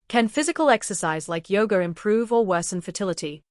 Can physical exercise like yoga improve or worsen fertility?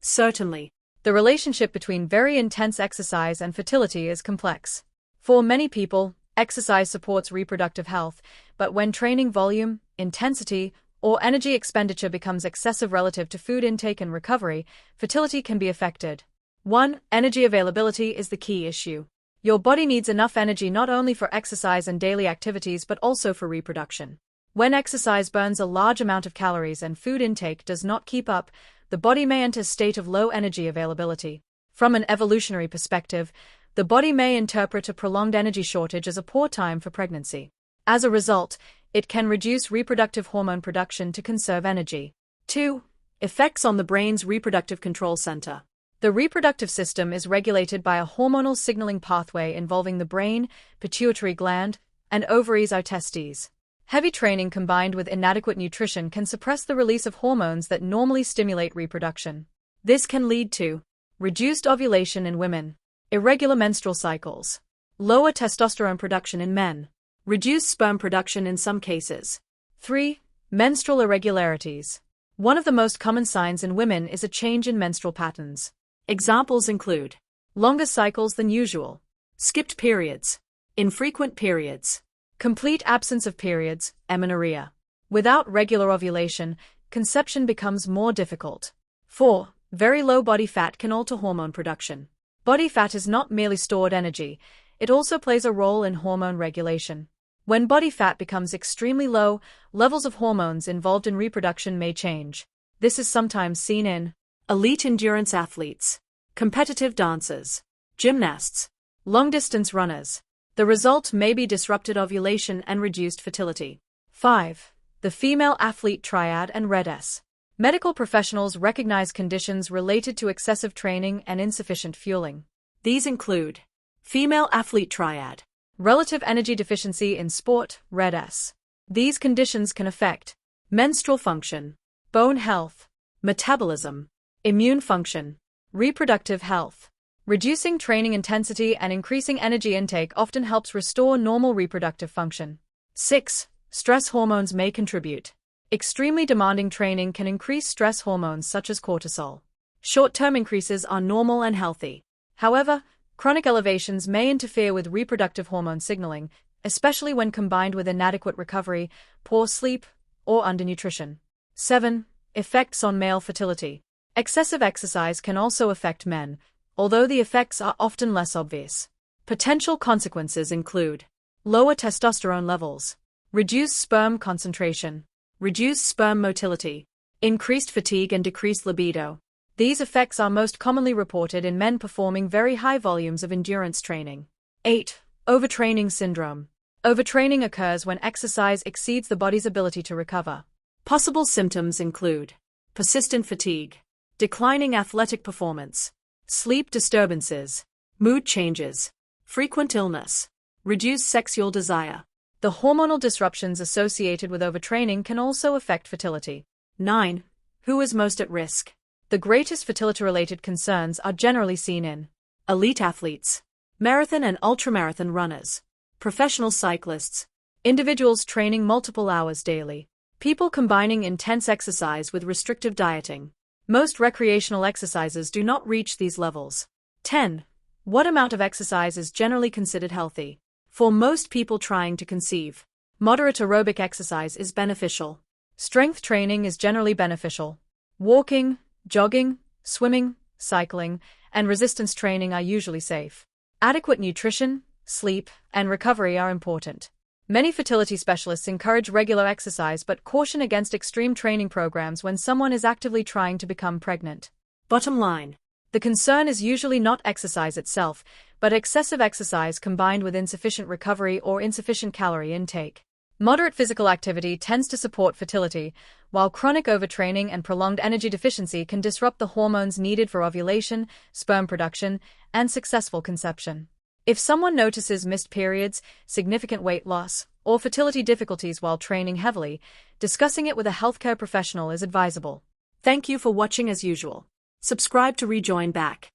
Certainly. The relationship between very intense exercise and fertility is complex. For many people, exercise supports reproductive health, but when training volume, intensity, or energy expenditure becomes excessive relative to food intake and recovery, fertility can be affected. 1. Energy availability is the key issue. Your body needs enough energy not only for exercise and daily activities but also for reproduction. When exercise burns a large amount of calories and food intake does not keep up, the body may enter a state of low energy availability. From an evolutionary perspective, the body may interpret a prolonged energy shortage as a poor time for pregnancy. As a result, it can reduce reproductive hormone production to conserve energy. 2. Effects on the brain's reproductive control center. The reproductive system is regulated by a hormonal signaling pathway involving the brain, pituitary gland, and ovaries or testes. Heavy training combined with inadequate nutrition can suppress the release of hormones that normally stimulate reproduction. This can lead to reduced ovulation in women, irregular menstrual cycles, lower testosterone production in men, reduced sperm production in some cases. 3. Menstrual irregularities. One of the most common signs in women is a change in menstrual patterns. Examples include longer cycles than usual, skipped periods, infrequent periods, complete absence of periods, amenorrhea. Without regular ovulation, conception becomes more difficult. 4. Very low body fat can alter hormone production. Body fat is not merely stored energy, it also plays a role in hormone regulation. When body fat becomes extremely low, levels of hormones involved in reproduction may change. This is sometimes seen in elite endurance athletes, competitive dancers, gymnasts, long-distance runners. The result may be disrupted ovulation and reduced fertility. 5. The female athlete triad and red S. Medical professionals recognize conditions related to excessive training and insufficient fueling. These include female athlete triad, relative energy deficiency in sport, red S. These conditions can affect menstrual function, bone health, metabolism, immune function, reproductive health. Reducing training intensity and increasing energy intake often helps restore normal reproductive function. 6. Stress hormones may contribute. Extremely demanding training can increase stress hormones such as cortisol. Short-term increases are normal and healthy. However, chronic elevations may interfere with reproductive hormone signaling, especially when combined with inadequate recovery, poor sleep, or undernutrition. 7. Effects on male fertility. Excessive exercise can also affect men, although the effects are often less obvious. Potential consequences include lower testosterone levels, reduced sperm concentration, reduced sperm motility, increased fatigue and decreased libido. These effects are most commonly reported in men performing very high volumes of endurance training. 8. Overtraining syndrome. Overtraining occurs when exercise exceeds the body's ability to recover. Possible symptoms include persistent fatigue, declining athletic performance, sleep disturbances, mood changes, frequent illness, reduced sexual desire. The hormonal disruptions associated with overtraining can also affect fertility. 9. Who is most at risk? The greatest fertility-related concerns are generally seen in elite athletes, marathon and ultramarathon runners, professional cyclists, individuals training multiple hours daily, people combining intense exercise with restrictive dieting. Most recreational exercises do not reach these levels. 10. What amount of exercise is generally considered healthy? For most people trying to conceive, moderate aerobic exercise is beneficial. Strength training is generally beneficial. Walking, jogging, swimming, cycling, and resistance training are usually safe. Adequate nutrition, sleep, and recovery are important. Many fertility specialists encourage regular exercise but caution against extreme training programs when someone is actively trying to become pregnant. Bottom line. The concern is usually not exercise itself, but excessive exercise combined with insufficient recovery or insufficient calorie intake. Moderate physical activity tends to support fertility, while chronic overtraining and prolonged energy deficiency can disrupt the hormones needed for ovulation, sperm production, and successful conception. If someone notices missed periods, significant weight loss, or fertility difficulties while training heavily, discussing it with a healthcare professional is advisable. Thank you for watching as usual. Subscribe to rejoin back.